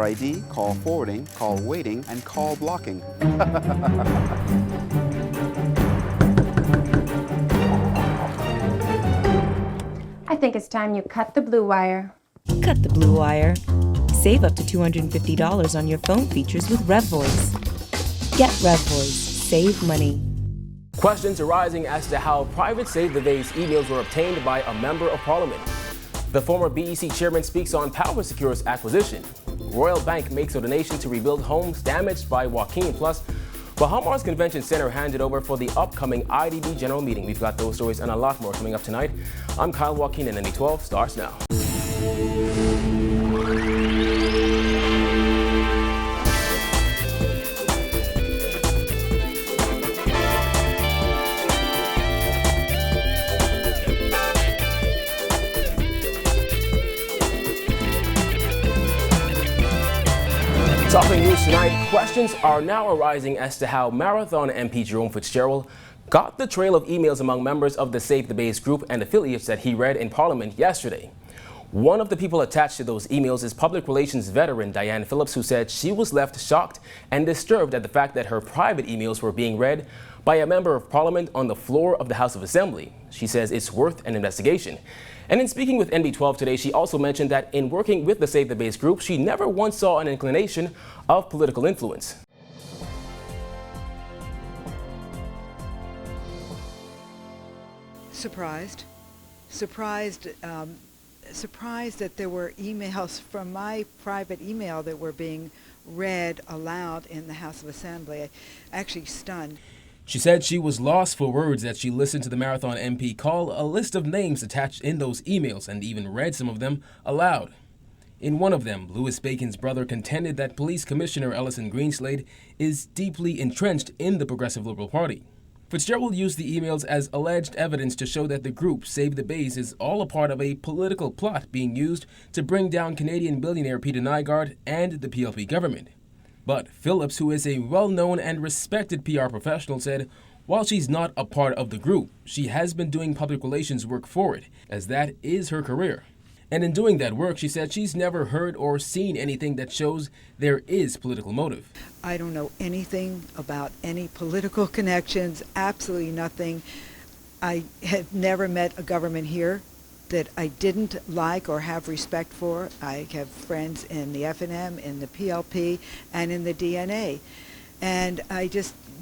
ID, call forwarding, call waiting, and call blocking. I think it's time you cut the blue wire. Cut the blue wire. Save up to $250 on your phone features with RevVoice. Get RevVoice. Save money. Questions arising as to how private Save the Base emails were obtained by a member of parliament. The former BEC chairman speaks on PowerSecure's acquisition. Royal Bank makes a donation to rebuild homes damaged by Joaquin. Plus, Bahamas Convention Center handed over for the upcoming IDB general meeting. We've got those stories and a lot more coming up tonight. I'm Kyle Joaquin, and NB12 starts now. Topping news tonight, questions are now arising as to how Marathon MP Jerome Fitzgerald got the trail of emails among members of the Save the Base group and affiliates that he read in Parliament yesterday. One of the people attached to those emails is public relations veteran Diane Phillips, who said she was left shocked and disturbed at the fact that her private emails were being read by a member of Parliament on the floor of the House of Assembly. She says it's worth an investigation. And in speaking with NB12 today, she also mentioned that in working with the Save the Base group, she never once saw an inclination of political influence. Surprised that there were emails from my private email that were being read aloud in the House of Assembly. Actually stunned. She said she was lost for words as she listened to the Marathon MP call a list of names attached in those emails and even read some of them aloud. In one of them, Louis Bacon's brother contended that Police Commissioner Ellison Greenslade is deeply entrenched in the Progressive Liberal Party. Fitzgerald used the emails as alleged evidence to show that the group, Save the Base, is all a part of a political plot being used to bring down Canadian billionaire Peter Nygard and the PLP government. But Phillips, who is a well-known and respected PR professional, said while she's not a part of the group, she has been doing public relations work for it, as that is her career. And in doing that work, she said she's never heard or seen anything that shows there is political motive. I don't know anything about any political connections, absolutely nothing. I have never met a government here that I didn't like or have respect for. I have friends in the FNM, in the PLP, and in the DNA. And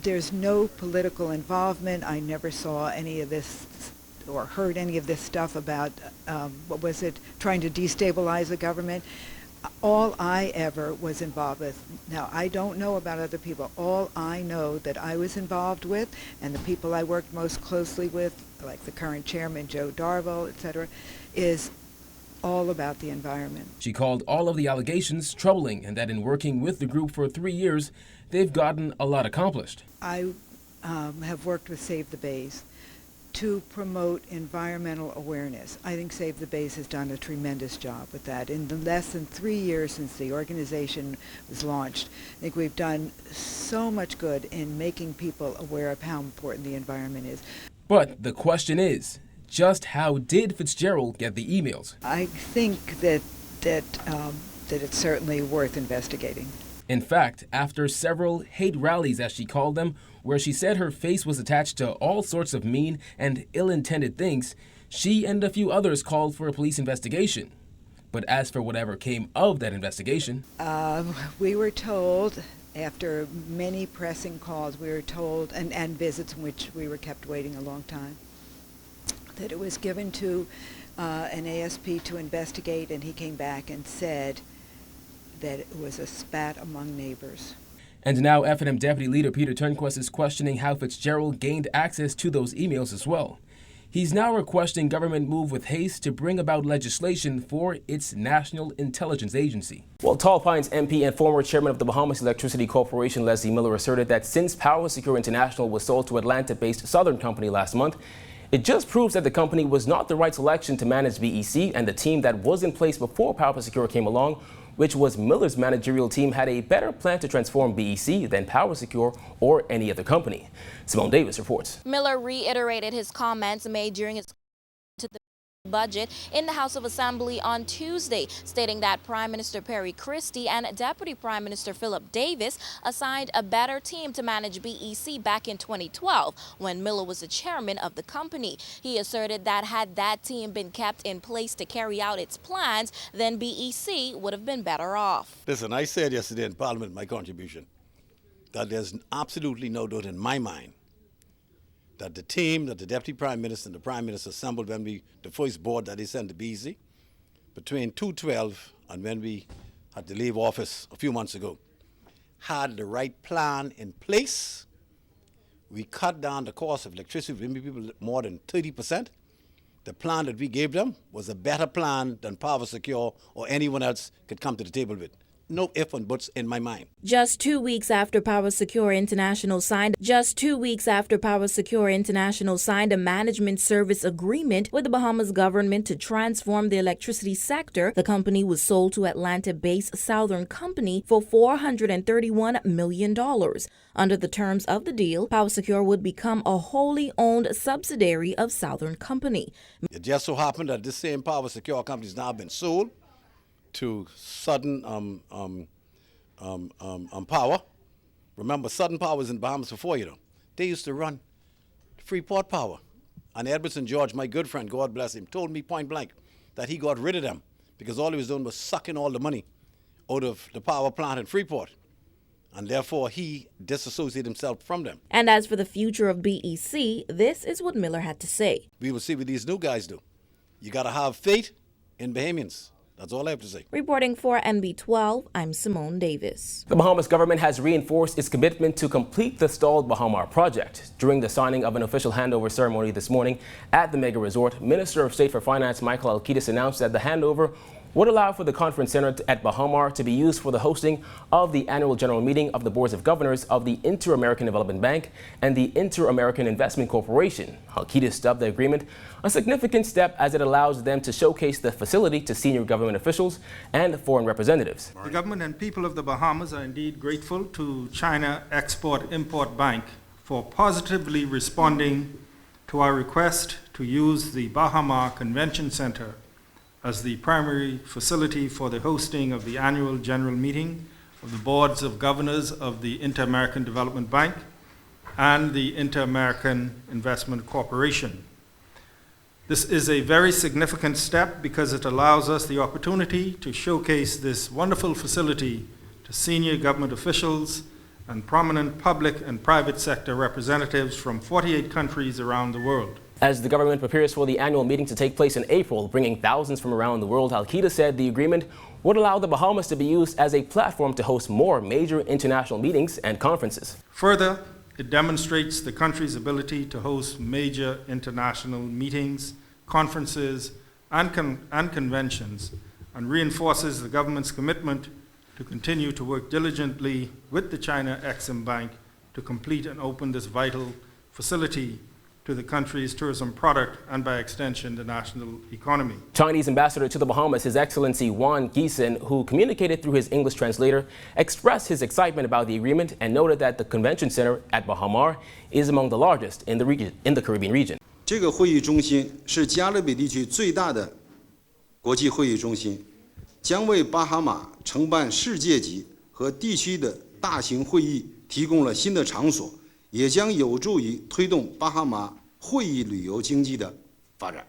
there's no political involvement. I never saw any of this or heard any of this stuff about, trying to destabilize the government. All I ever was involved with, now I don't know about other people, all I know that I was involved with and the people I worked most closely with, like the current chairman, Joe Darville, etc., is all about the environment. She called all of the allegations troubling and that in working with the group for 3 years, they've gotten a lot accomplished. I have worked with Save the Base to promote environmental awareness. I think Save the Base has done a tremendous job with that. In the less than 3 years since the organization was launched, I think we've done so much good in making people aware of how important the environment is. But the question is, just how did Fitzgerald get the emails? I think that it's certainly worth investigating. In fact, after several hate rallies, as she called them, where she said her face was attached to all sorts of mean and ill-intended things, she and a few others called for a police investigation. But as for whatever came of that investigation... we were told, after many pressing calls, we were told, and visits in which we were kept waiting a long time, that it was given to an ASP to investigate, and he came back and said that it was a spat among neighbors. And now FNM Deputy Leader Peter Turnquist is questioning how Fitzgerald gained access to those emails as well. He's now requesting government move with haste to bring about legislation for its National Intelligence Agency. Well, Tall Pines MP and former chairman of the Bahamas Electricity Corporation, Leslie Miller, asserted that since PowerSecure International was sold to Atlanta-based Southern Company last month, it just proves that the company was not the right selection to manage BEC, and the team that was in place before PowerSecure came along, which was Miller's managerial team, had a better plan to transform BEC than PowerSecure or any other company. Simone Davis reports. Miller reiterated his comments made during his to the budget in the House of Assembly on Tuesday, stating that Prime Minister Perry Christie and Deputy Prime Minister Philip Davis assigned a better team to manage BEC back in 2012 when Miller was the chairman of the company. He asserted that had that team been kept in place to carry out its plans, then BEC would have been better off. Listen, I said yesterday in Parliament my contribution that there's absolutely no doubt in my mind that the team that the Deputy Prime Minister and the Prime Minister assembled when the first board that they sent to BEC, between 2012 and when we had to leave office a few months ago, had the right plan in place. We cut down the cost of electricity for people more than 30%. The plan that we gave them was a better plan than PowerSecure or anyone else could come to the table with. No ifs and buts in my mind. Just 2 weeks after PowerSecure International signed a management service agreement with the Bahamas government to transform the electricity sector, the company was sold to Atlanta-based Southern Company for $431 million. Under the terms of the deal, PowerSecure would become a wholly owned subsidiary of Southern Company. It just so happened that this same PowerSecure company has now been sold to Southern Power. Remember, Southern Power was in Bahamas before, you know. They used to run Freeport Power. And Edwardson George, my good friend, God bless him, told me point blank that he got rid of them because all he was doing was sucking all the money out of the power plant in Freeport. And therefore, he disassociated himself from them. And as for the future of BEC, this is what Miller had to say. We will see what these new guys do. You got to have faith in Bahamians. That's all I have to say. Reporting for NB12, I'm Simone Davis. The Bahamas government has reinforced its commitment to complete the stalled Baha-Mar project. During the signing of an official handover ceremony this morning at the mega resort, Minister of State for Finance Michael Alquitas announced that the handover would allow for the conference center at Baha-Mar to be used for the hosting of the annual general meeting of the boards of governors of the Inter-American Development Bank and the Inter-American Investment Corporation. Alquitas dubbed the agreement a significant step as it allows them to showcase the facility to senior government officials and foreign representatives. The government and people of the Bahamas are indeed grateful to China Export-Import Bank for positively responding to our request to use the Baha-Mar Convention Center as the primary facility for the hosting of the annual general meeting of the boards of governors of the Inter-American Development Bank and the Inter-American Investment Corporation. This is a very significant step because it allows us the opportunity to showcase this wonderful facility to senior government officials and prominent public and private sector representatives from 48 countries around the world. As the government prepares for the annual meeting to take place in April, bringing thousands from around the world, Alquitas said the agreement would allow the Bahamas to be used as a platform to host more major international meetings and conferences. Further, it demonstrates the country's ability to host major international meetings, conferences, and conventions, and reinforces the government's commitment to continue to work diligently with the China Exim Bank to complete and open this vital facility to the country's tourism product and, by extension, the national economy. Chinese ambassador to the Bahamas, His Excellency Juan Gieson, who communicated through his English translator, expressed his excitement about the agreement and noted that the convention center at Baha-Mar is among the largest in the Caribbean region. 这个会议中心是加勒比地区最大的国际会议中心，将为巴哈马承办世界级和地区的大型会议提供了新的场所。 也将有助于推动巴哈马会议旅游经济的发展。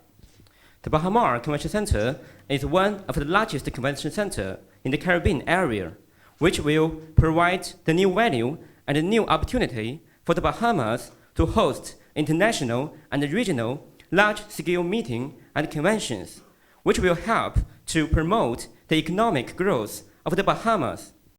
The Baha-Mar Convention Center is one of the largest convention centers in the Caribbean area, which will provide the new value and a new opportunity for the Bahamas to host international and regional large-scale meetings and conventions, which will help to promote the economic growth of the Bahamas